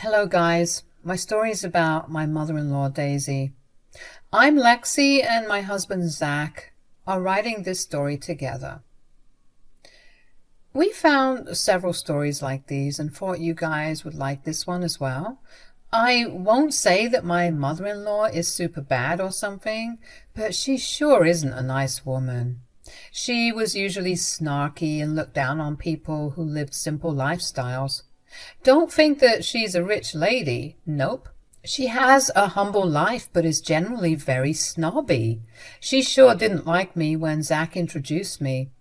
Hello guys, my story is about my mother-in-law Daisy. I'm Lexi and my husband Zach are writing this story together. We found several stories like these and thought you guys would like this one as well. I won't say that my mother-in-law is super bad or something, but she sure isn't a nice woman. She was usually snarky and looked down on people who lived simple lifestyles. Don't think that she's a rich lady. Nope. She has a humble life, but is generally very snobby. She sure didn't like me when Zach introduced me.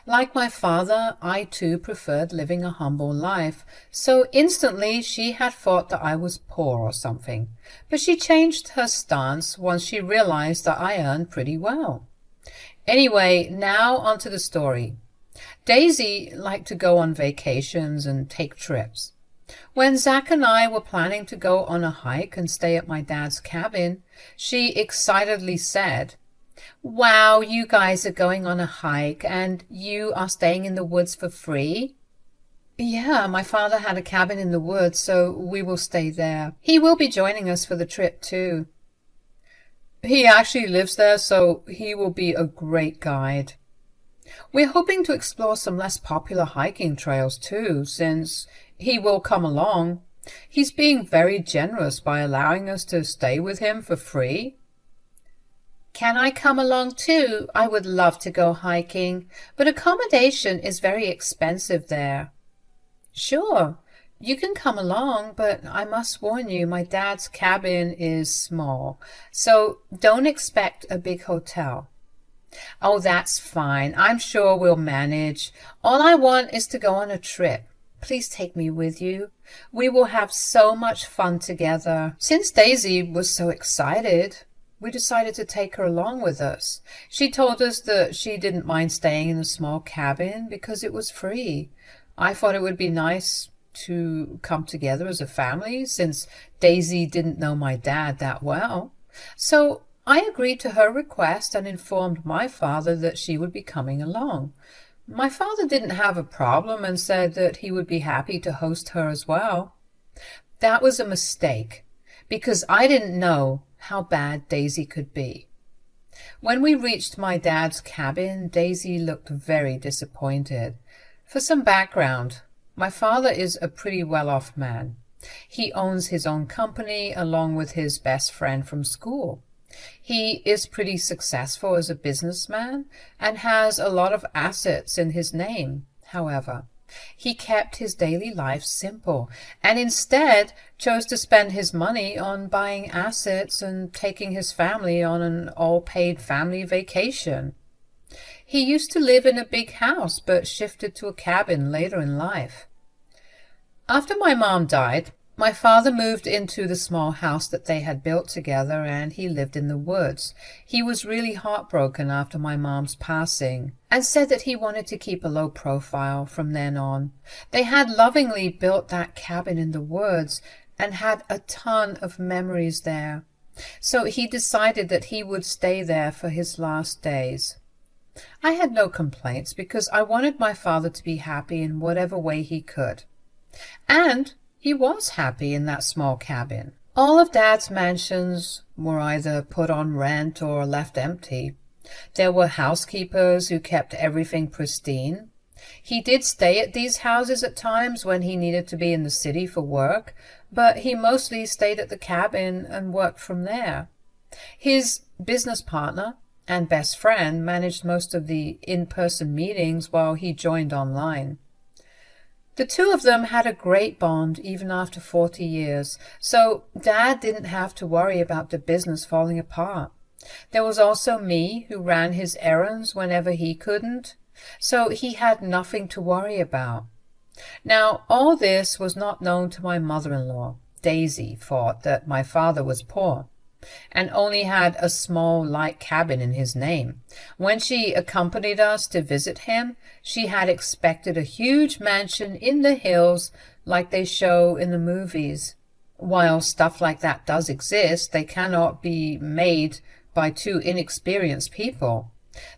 Like my father, I too preferred living a humble life, so instantly she had thought that I was poor or something. But she changed her stance once she realized that I earned pretty well. Anyway, now onto the story. Daisy liked to go on vacations and take trips. When Zach and I were planning to go on a hike and stay at my dad's cabin, she excitedly said, "Wow, you guys are going on a hike and you are staying in the woods for free?" "Yeah, my father had a cabin in the woods, so we will stay there. He will be joining us for the trip too." "He actually lives there, so he will be a great guide." "We're hoping to explore some less popular hiking trails too, since he will come along. He's being very generous by allowing us to stay with him for free." "Can I come along too? I would love to go hiking, but accommodation is very expensive there." "Sure, you can come along, but I must warn you, my dad's cabin is small, so don't expect a big hotel." "Oh, that's fine. I'm sure we'll manage. All I want is to go on a trip. Please take me with you. We will have so much fun together." Since Daisy was so excited, we decided to take her along with us. She told us that she didn't mind staying in a small cabin because it was free. I thought it would be nice to come together as a family since Daisy didn't know my dad that well. So I agreed to her request and informed my father that she would be coming along. My father didn't have a problem and said that he would be happy to host her as well. That was a mistake, because I didn't know how bad Daisy could be. When we reached my dad's cabin, Daisy looked very disappointed. For some background, my father is a pretty well-off man. He owns his own company along with his best friend from school. He is pretty successful as a businessman and has a lot of assets in his name. However, he kept his daily life simple and instead chose to spend his money on buying assets and taking his family on an all-paid family vacation. He used to live in a big house but shifted to a cabin later in life. After my mom died, my father moved into the small house that they had built together and he lived in the woods. He was really heartbroken after my mom's passing and said that he wanted to keep a low profile from then on. They had lovingly built that cabin in the woods and had a ton of memories there. So he decided that he would stay there for his last days. I had no complaints because I wanted my father to be happy in whatever way he could. And he was happy in that small cabin. All of Dad's mansions were either put on rent or left empty. There were housekeepers who kept everything pristine. He did stay at these houses at times when he needed to be in the city for work, but he mostly stayed at the cabin and worked from there. His business partner and best friend managed most of the in-person meetings while he joined online. The two of them had a great bond even after 40 years, so Dad didn't have to worry about the business falling apart. There was also me, who ran his errands whenever he couldn't, so he had nothing to worry about. Now, all this was not known to my mother-in-law. Daisy thought that my father was poor and only had a small light cabin in his name. When she accompanied us to visit him, she had expected a huge mansion in the hills like they show in the movies. While stuff like that does exist, they cannot be made by two inexperienced people.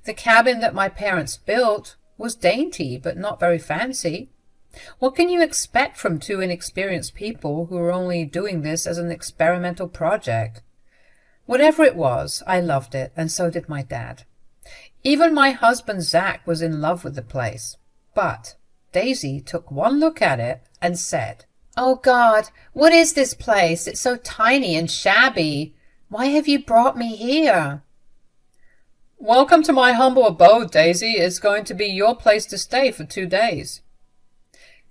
The cabin that my parents built was dainty but not very fancy. What can you expect from two inexperienced people who are only doing this as an experimental project? Whatever it was, I loved it, and so did my dad. Even my husband Zach was in love with the place. But Daisy took one look at it and said, "Oh God, what is this place? It's so tiny and shabby. Why have you brought me here?" "Welcome to my humble abode, Daisy. It's going to be your place to stay for 2 days.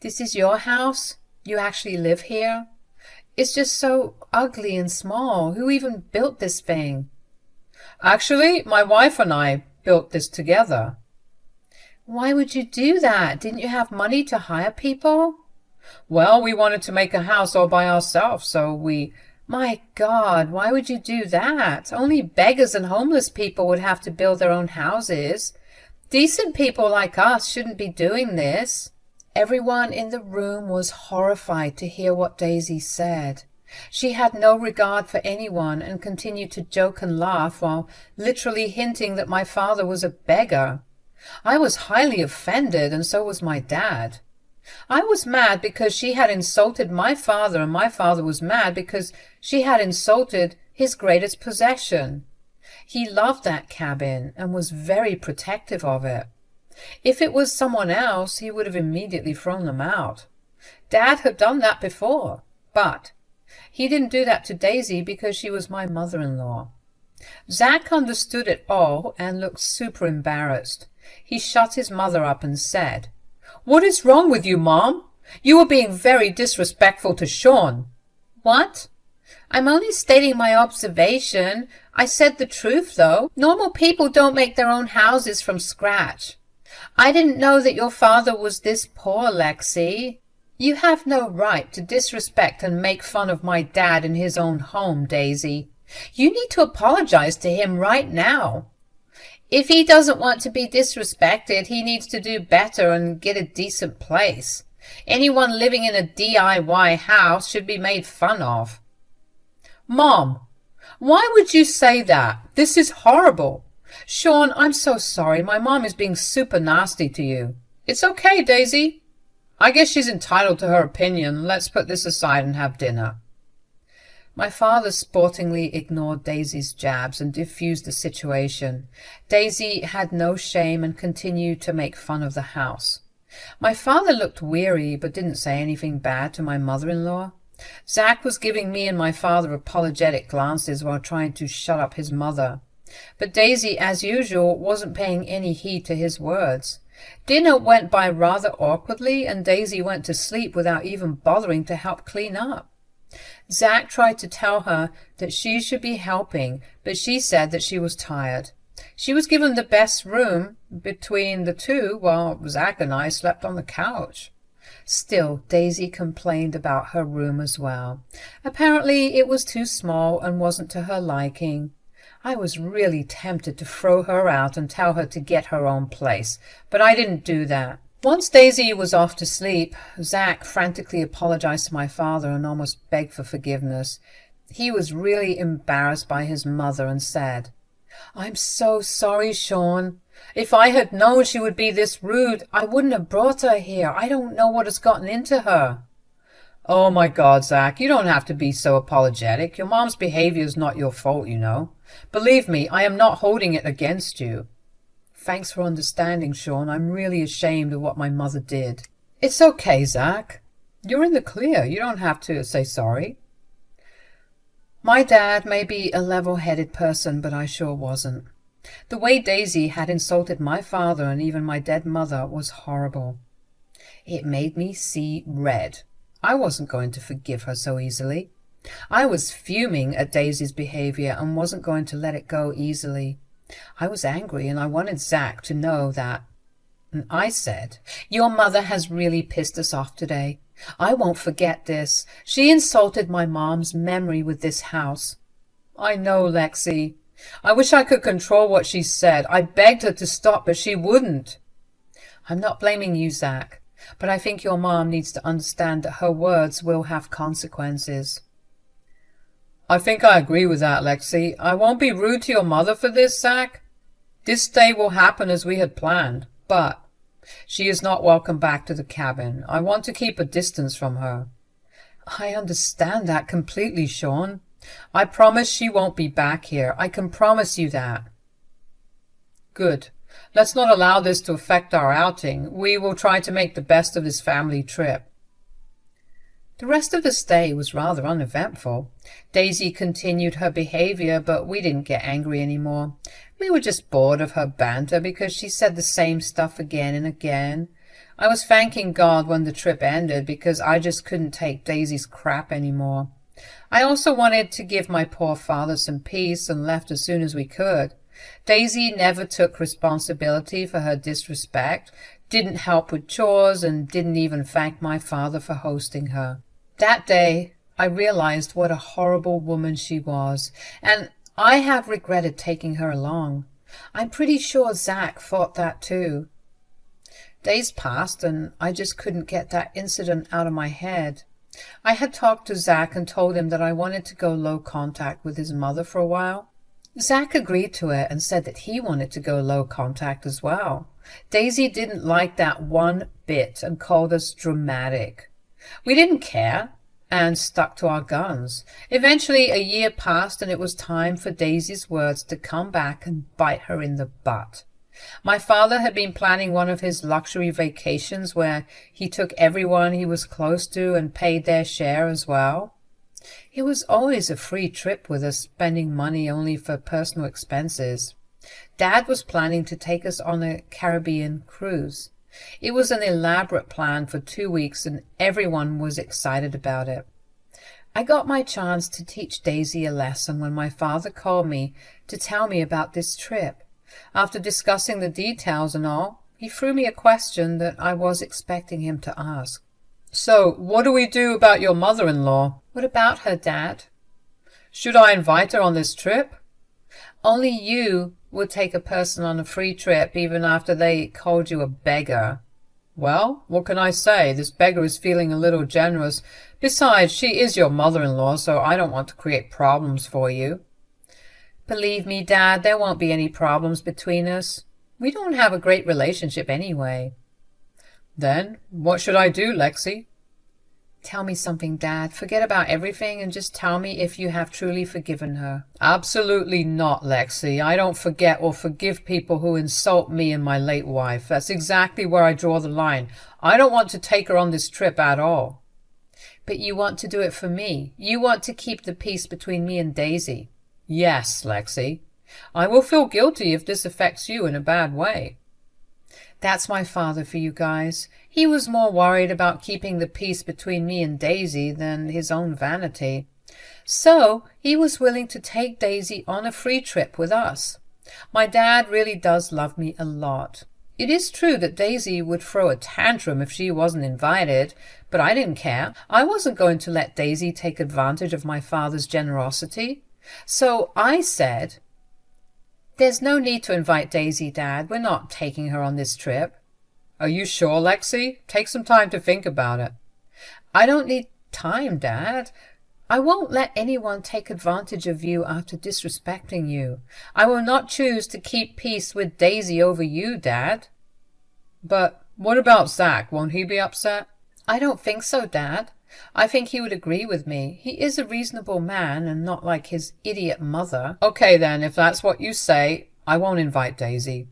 "This is your house? You actually live here? It's just so ugly and small. Who even built this thing?" "Actually, my wife and I built this together." "Why would you do that? Didn't you have money to hire people?" "Well, we wanted to make a house all by ourselves, so we—" "My God, why would you do that? Only beggars and homeless people would have to build their own houses. Decent people like us shouldn't be doing this." Everyone in the room was horrified to hear what Daisy said. She had no regard for anyone and continued to joke and laugh while literally hinting that my father was a beggar. I was highly offended, and so was my dad. I was mad because she had insulted my father, and my father was mad because she had insulted his greatest possession. He loved that cabin and was very protective of it. If it was someone else, he would have immediately thrown them out. Dad had done that before, but he didn't do that to Daisy because she was my mother-in-law. Zach understood it all and looked super embarrassed. He shut his mother up and said, "What is wrong with you, Mom? You are being very disrespectful to Sean." "What? I'm only stating my observation. I said the truth, though. Normal people don't make their own houses from scratch. I didn't know that your father was this poor, Lexi. You have no right to disrespect and make fun of my dad in his own home, Daisy. You need to apologize to him right now. If he doesn't want to be disrespected, he needs to do better and get a decent place. Anyone living in a DIY house should be made fun of." "Mom, why would you say that? This is horrible. Sean, I'm so sorry. My mom is being super nasty to you." "It's okay, Daisy. I guess she's entitled to her opinion. Let's put this aside and have dinner." My father sportingly ignored Daisy's jabs and diffused the situation. Daisy had no shame and continued to make fun of the house. My father looked weary but didn't say anything bad to my mother-in-law. Zach was giving me and my father apologetic glances while trying to shut up his mother. But Daisy, as usual, wasn't paying any heed to his words. Dinner went by rather awkwardly, and Daisy went to sleep without even bothering to help clean up. Zach tried to tell her that she should be helping, but she said that she was tired. She was given the best room between the two, while Zach and I slept on the couch. Still, Daisy complained about her room as well. Apparently it was too small and wasn't to her liking. I was really tempted to throw her out and tell her to get her own place, but I didn't do that. Once Daisy was off to sleep, Zach frantically apologized to my father and almost begged for forgiveness. He was really embarrassed by his mother and said, "I'm so sorry, Sean. If I had known she would be this rude, I wouldn't have brought her here. I don't know what has gotten into her." "Oh my God, Zach, you don't have to be so apologetic. Your mom's behavior is not your fault, you know. Believe me, I am not holding it against you." "Thanks for understanding, Sean. I'm really ashamed of what my mother did." "It's okay, Zach. You're in the clear. You don't have to say sorry." My dad may be a level-headed person, but I sure wasn't. The way Daisy had insulted my father and even my dead mother was horrible. It made me see red. I wasn't going to forgive her so easily. I was fuming at Daisy's behavior and wasn't going to let it go easily. I was angry and I wanted Zach to know that. And I said, "Your mother has really pissed us off today. I won't forget this. She insulted my mom's memory with this house." "I know, Lexi. I wish I could control what she said. I begged her to stop, but she wouldn't." "I'm not blaming you, Zach, but I think your mom needs to understand that her words will have consequences." "I think I agree with that, Lexi. I won't be rude to your mother for this, Zach. This day will happen as we had planned, but She is not welcome back to the cabin. I want to keep a distance from her. I understand that completely, Sean. I promise she won't be back here. I can promise you that. Good. Let's not allow this to affect our outing. We will try to make the best of this family trip. The rest of the stay was rather uneventful. Daisy continued her behavior, but we didn't get angry anymore. We were just bored of her banter because she said the same stuff again and again. I was thanking God when the trip ended because I just couldn't take Daisy's crap anymore. I also wanted to give my poor father some peace and left as soon as we could. Daisy never took responsibility for her disrespect, didn't help with chores, and didn't even thank my father for hosting her. That day, I realized what a horrible woman she was, and I have regretted taking her along. I'm pretty sure Zach thought that too. Days passed, and I just couldn't get that incident out of my head. I had talked to Zach and told him that I wanted to go low contact with his mother for a while. Zach agreed to it and said that he wanted to go low contact as well. Daisy didn't like that one bit and called us dramatic. We didn't care and stuck to our guns. Eventually, a year passed and it was time for Daisy's words to come back and bite her in the butt. My father had been planning one of his luxury vacations where he took everyone he was close to and paid their share as well. It was always a free trip with us spending money only for personal expenses. Dad was planning to take us on a Caribbean cruise. It was an elaborate plan for 2 weeks and everyone was excited about it. I got my chance to teach Daisy a lesson when my father called me to tell me about this trip. After discussing the details and all, he threw me a question that I was expecting him to ask. So, what do we do about your mother-in-law? What about her, Dad? Should I invite her on this trip? Only you would take a person on a free trip even after they called you a beggar. Well, what can I say? This beggar is feeling a little generous. Besides, she is your mother-in-law, so I don't want to create problems for you. Believe me, Dad, there won't be any problems between us. We don't have a great relationship anyway. Then, what should I do, Lexi? Tell me something, Dad. Forget about everything and just tell me if you have truly forgiven her. Absolutely not, Lexi. I don't forget or forgive people who insult me and my late wife. That's exactly where I draw the line. I don't want to take her on this trip at all. But you want to do it for me. You want to keep the peace between me and Daisy. Yes, Lexi. I will feel guilty if this affects you in a bad way. That's my father for you guys. He was more worried about keeping the peace between me and Daisy than his own vanity. So he was willing to take Daisy on a free trip with us. My dad really does love me a lot. It is true that Daisy would throw a tantrum if she wasn't invited, but I didn't care. I wasn't going to let Daisy take advantage of my father's generosity. So I said, "There's no need to invite Daisy, Dad. We're not taking her on this trip." Are you sure, Lexi? Take some time to think about it. I don't need time, Dad. I won't let anyone take advantage of you after disrespecting you. I will not choose to keep peace with Daisy over you, Dad. But what about Zach? Won't he be upset? I don't think so, Dad. I think he would agree with me. He is a reasonable man and not like his idiot mother. Okay then, if that's what you say, I won't invite Daisy.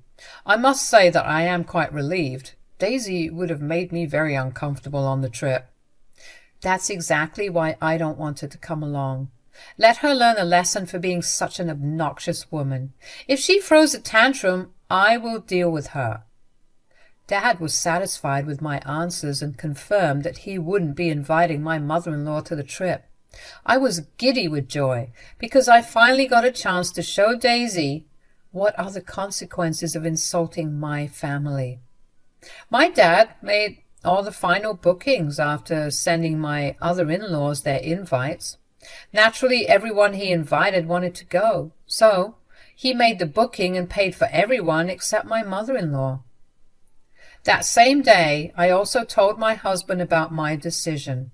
I must say that I am quite relieved. Daisy would have made me very uncomfortable on the trip. That's exactly why I don't want her to come along. Let her learn a lesson for being such an obnoxious woman. If she throws a tantrum, I will deal with her. Dad was satisfied with my answers and confirmed that he wouldn't be inviting my mother-in-law to the trip. I was giddy with joy because I finally got a chance to show Daisy what are the consequences of insulting my family. My dad made all the final bookings after sending my other in-laws their invites. Naturally, everyone he invited wanted to go, so he made the booking and paid for everyone except my mother-in-law. That same day, I also told my husband about my decision.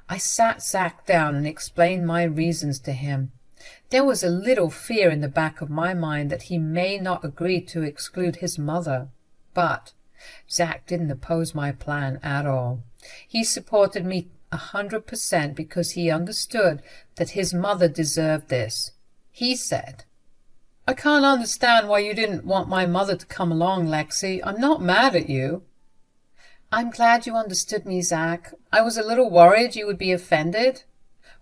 I sat Zach down and explained my reasons to him. There was a little fear in the back of my mind that he may not agree to exclude his mother, but Zach didn't oppose my plan at all. He supported me 100% because he understood that his mother deserved this. He said, "I can't understand why you didn't want my mother to come along, Lexi. I'm not mad at you." "I'm glad you understood me, Zach. I was a little worried you would be offended."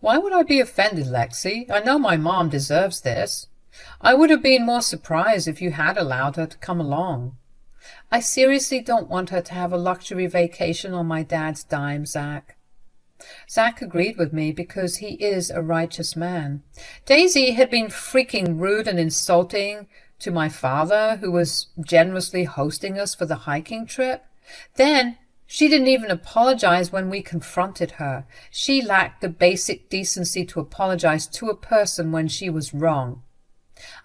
"Why would I be offended, Lexi? I know my mom deserves this. I would have been more surprised if you had allowed her to come along." "I seriously don't want her to have a luxury vacation on my dad's dime, Zach." Zach agreed with me because he is a righteous man. Daisy had been freaking rude and insulting to my father, who was generously hosting us for the hiking trip. Then she didn't even apologize when we confronted her. She lacked the basic decency to apologize to a person when she was wrong.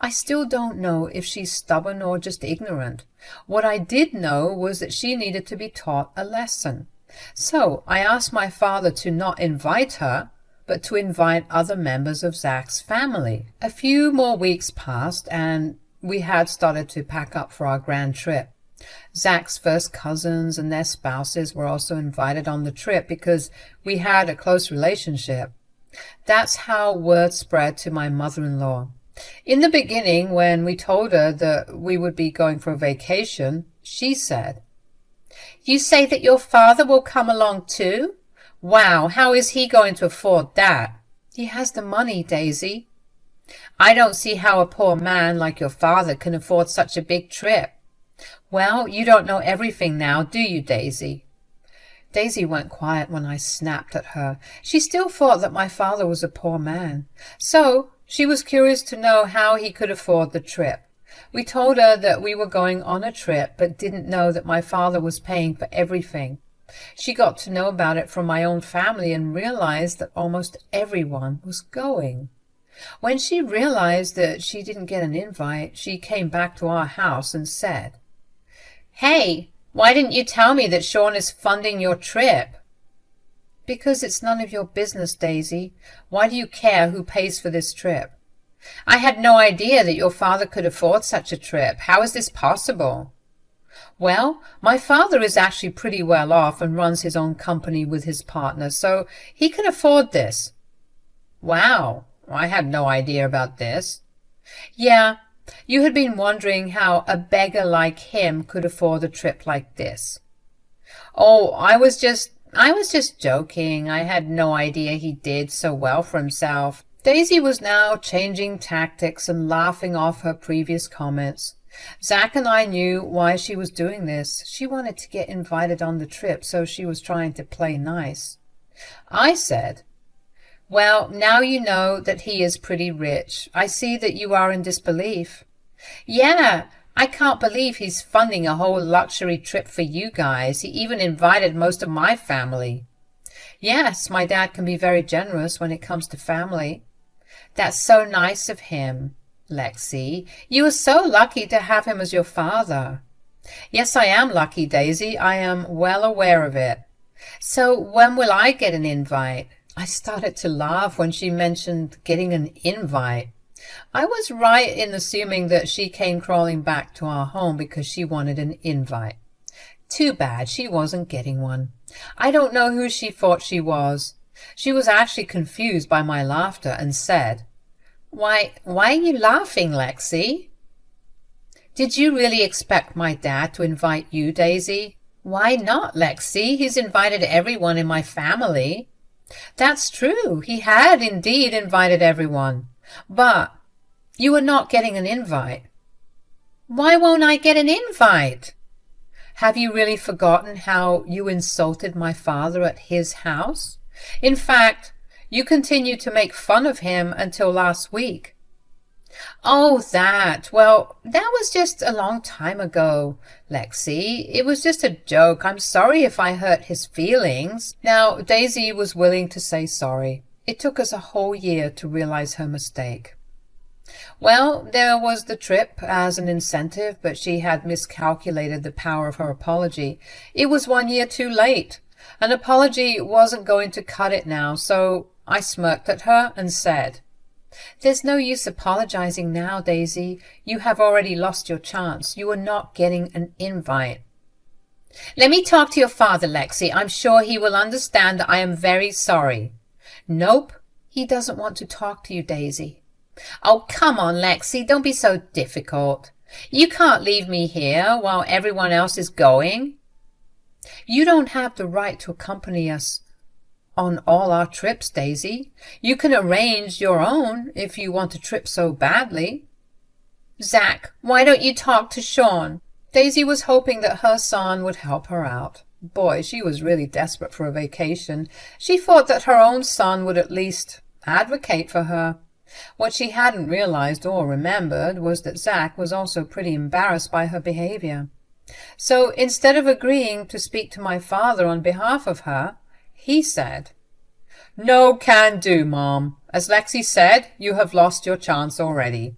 I still don't know if she's stubborn or just ignorant. What I did know was that she needed to be taught a lesson. So I asked my father to not invite her, but to invite other members of Zach's family. A few more weeks passed, and we had started to pack up for our grand trip. Zach's first cousins and their spouses were also invited on the trip because we had a close relationship. That's how word spread to my mother-in-law. In the beginning, when we told her that we would be going for a vacation, she said, "You say that your father will come along too? Wow, how is he going to afford that?" "He has the money, Daisy." "I don't see how a poor man like your father can afford such a big trip." "Well, you don't know everything now, do you, Daisy?" Daisy went quiet when I snapped at her. She still thought that my father was a poor man. So she was curious to know how he could afford the trip. We told her that we were going on a trip, but didn't know that my father was paying for everything. She got to know about it from my own family and realized that almost everyone was going. When she realized that she didn't get an invite, she came back to our house and said, "Hey, why didn't you tell me that Sean is funding your trip?" "Because it's none of your business, Daisy. Why do you care who pays for this trip?" "I had no idea that your father could afford such a trip. How is this possible?" "Well, my father is actually pretty well off and runs his own company with his partner, so he can afford this." "Wow, I had no idea about this." "Yeah, you had been wondering how a beggar like him could afford a trip like this." "Oh, I was just joking. I had no idea he did so well for himself." Daisy was now changing tactics and laughing off her previous comments. Zach and I knew why she was doing this. She wanted to get invited on the trip, so she was trying to play nice. I said, "Well, now you know that he is pretty rich. I see that you are in disbelief." "Yeah, I can't believe he's funding a whole luxury trip for you guys. He even invited most of my family." "Yes, my dad can be very generous when it comes to family." "That's so nice of him, Lexi. You are so lucky to have him as your father." "Yes, I am lucky, Daisy. I am well aware of it." "So when will I get an invite?" I started to laugh when she mentioned getting an invite. I was right in assuming that she came crawling back to our home because she wanted an invite. Too bad she wasn't getting one. I don't know who she thought she was. She was actually confused by my laughter and said, Why are you laughing, Lexi?" "Did you really expect my dad to invite you, Daisy?" "Why not, Lexi? He's invited everyone in my family." "That's true. He had indeed invited everyone. But you are not getting an invite." "Why won't I get an invite?" "Have you really forgotten how you insulted my father at his house? In fact, you continued to make fun of him until last week." "Oh, that. Well, that was just a long time ago, Lexi. It was just a joke. I'm sorry if I hurt his feelings." Now, Daisy was willing to say sorry. It took us a whole year to realize her mistake. Well, there was the trip as an incentive, but she had miscalculated the power of her apology. It was 1 year too late. An apology wasn't going to cut it now, so I smirked at her and said, "There's no use apologizing now, Daisy. You have already lost your chance. You are not getting an invite." Let me talk to your father, Lexi. I'm sure he will understand that I am very sorry. Nope, he doesn't want to talk to you, Daisy. Oh, come on, Lexi, don't be so difficult. You can't leave me here while everyone else is going. You don't have the right to accompany us on all our trips, Daisy. You can arrange your own if you want a trip so badly. Zach, why don't you talk to Sean? Daisy was hoping that her son would help her out. Boy, she was really desperate for a vacation. She thought that her own son would at least advocate for her. What she hadn't realized or remembered was that Zach was also pretty embarrassed by her behavior. So instead of agreeing to speak to my father on behalf of her, he said, "No can do, Mom. As Lexi said, you have lost your chance already.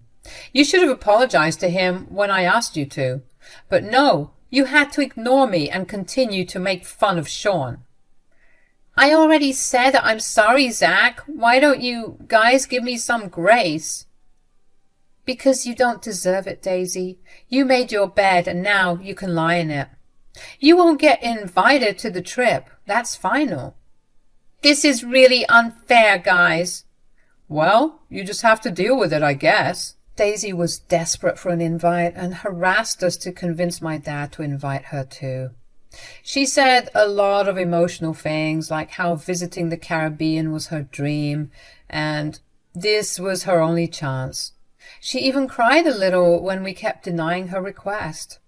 You should have apologized to him when I asked you to. But no, you had to ignore me and continue to make fun of Sean." I already said I'm sorry, Zach. Why don't you guys give me some grace? Because you don't deserve it, Daisy. You made your bed and now you can lie in it. You won't get invited to the trip. That's final. This is really unfair, guys. Well, you just have to deal with it, I guess. Daisy was desperate for an invite and harassed us to convince my dad to invite her too. She said a lot of emotional things, like how visiting the Caribbean was her dream, and this was her only chance. She even cried a little when we kept denying her request.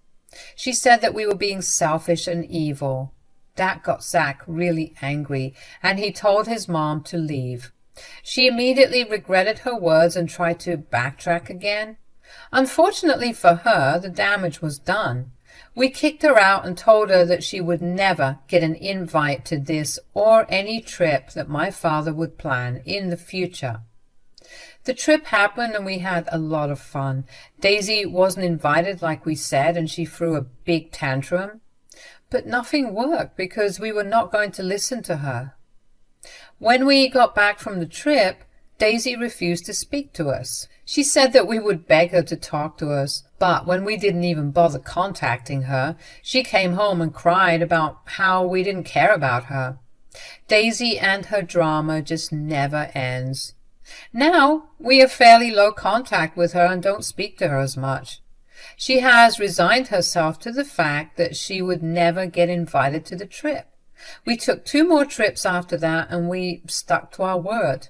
She said that we were being selfish and evil. That got Zach really angry, and he told his mom to leave. She immediately regretted her words and tried to backtrack again. Unfortunately for her, the damage was done. We kicked her out and told her that she would never get an invite to this or any trip that my father would plan in the future. The trip happened and we had a lot of fun. Daisy wasn't invited like we said, and she threw a big tantrum. But nothing worked because we were not going to listen to her. When we got back from the trip, Daisy refused to speak to us. She said that we would beg her to talk to us, but when we didn't even bother contacting her, she came home and cried about how we didn't care about her. Daisy and her drama just never ends. Now we have fairly low contact with her and don't speak to her as much. She has resigned herself to the fact that she would never get invited to the trip. We took 2 more trips after that and we stuck to our word.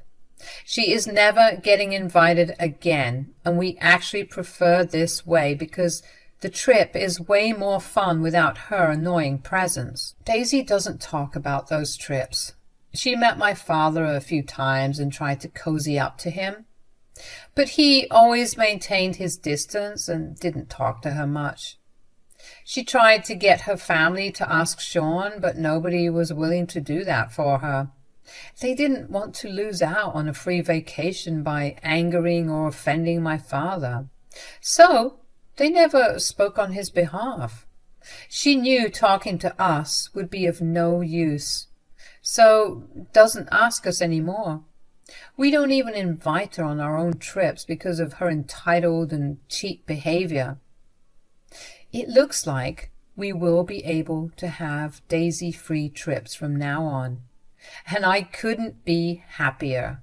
She is never getting invited again, and we actually prefer this way because the trip is way more fun without her annoying presence. Daisy doesn't talk about those trips. She met my father a few times and tried to cozy up to him, but he always maintained his distance and didn't talk to her much. She tried to get her family to ask Sean, but nobody was willing to do that for her. They didn't want to lose out on a free vacation by angering or offending my father. So they never spoke on his behalf. She knew talking to us would be of no use, so doesn't ask us anymore. We don't even invite her on our own trips because of her entitled and cheap behavior. It looks like we will be able to have Daisy-free trips from now on, and I couldn't be happier.